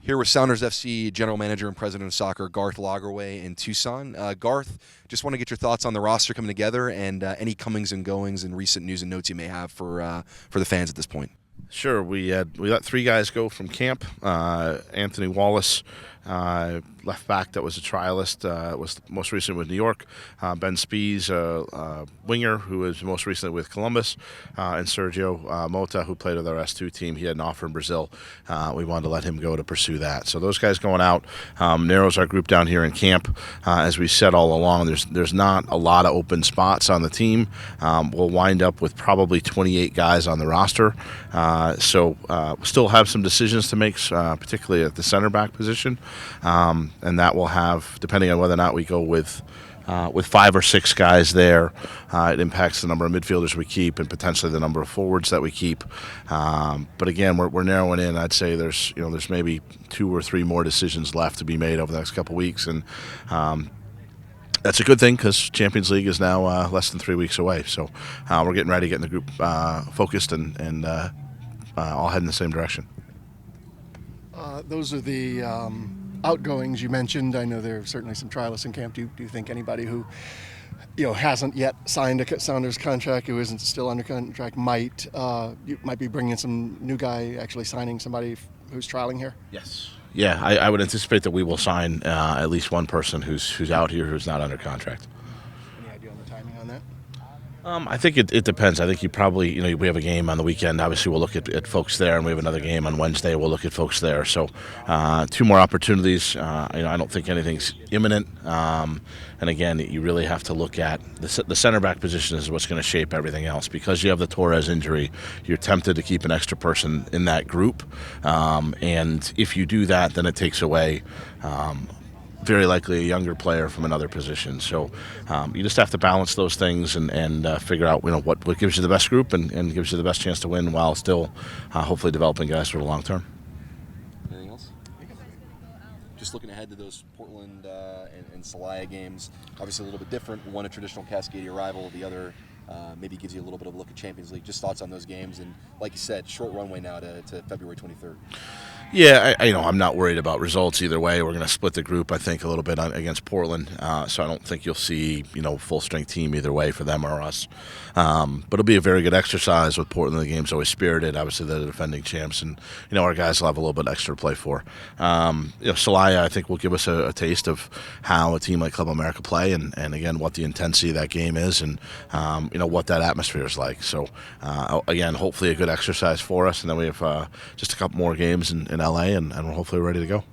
Here with Sounders FC General Manager and President of Soccer Garth Lagerwey in Tucson. Garth, just want to get your thoughts on the roster coming together and any comings and goings and recent news and notes you may have for the fans at this point. Sure. We let three guys go from camp. Anthony Wallace, left back that was a trialist, was most recently with New York. Ben Spees, winger, who was most recently with Columbus. And Sergio Mota, who played with our S2 team. He had an offer in Brazil. We wanted to let him go to pursue that. So those guys going out narrows our group down here in camp. As we said all along, there's not a lot of open spots on the team. We'll wind up with probably 28 guys on the roster. So still have some decisions to make, particularly at the center back position. And that will have, depending on whether or not we go with 5 or 6 guys there, it impacts the number of midfielders we keep and potentially the number of forwards that we keep. But again, we're narrowing in. I'd say there's maybe 2 or 3 more decisions left to be made over the next couple of weeks, and that's a good thing because Champions League is now less than 3 weeks away. So we're getting ready, getting the group focused and all heading in the same direction. Those are the outgoings you mentioned. I know there are certainly some trialists in camp. Do you think anybody who hasn't yet signed a Sounders contract, who isn't still under contract, might be bringing some new guy, actually signing somebody who's trialing here? Yes. Yeah, I would anticipate that we will sign at least one person who's out here who's not under contract. Any idea on the timing on that? I think it depends. I think you probably, we have a game on the weekend. Obviously, we'll look at folks there, and we have another game on Wednesday. We'll look at folks there. So 2 more opportunities. I don't think anything's imminent. And again, you really have to look at the center back position is what's going to shape everything else. Because you have the Torres injury, you're tempted to keep an extra person in that group. And if you do that, then it takes away very likely a younger player from another position. So you just have to balance those things and figure out what gives you the best group and gives you the best chance to win while still hopefully developing guys for the long term. Anything else? Just looking ahead to those Portland and Celaya games, obviously a little bit different. One a traditional Cascadia rival, the other maybe gives you a little bit of a look at Champions League. Just thoughts on those games, and like you said, short runway now to February 23rd. Yeah, I'm not worried about results either way. We're going to split the group, I think, a little bit against Portland, so I don't think you'll see full-strength team either way for them or us. But it'll be a very good exercise with Portland. The game's always spirited. Obviously, they're the defending champs, and our guys will have a little bit extra to play for. Celaya, I think, will give us a taste of how a team like Club America play, and again, what the intensity of that game is, and what that atmosphere is like. So, again, hopefully a good exercise for us, and then we have just a couple more games in LA, and we're hopefully ready to go.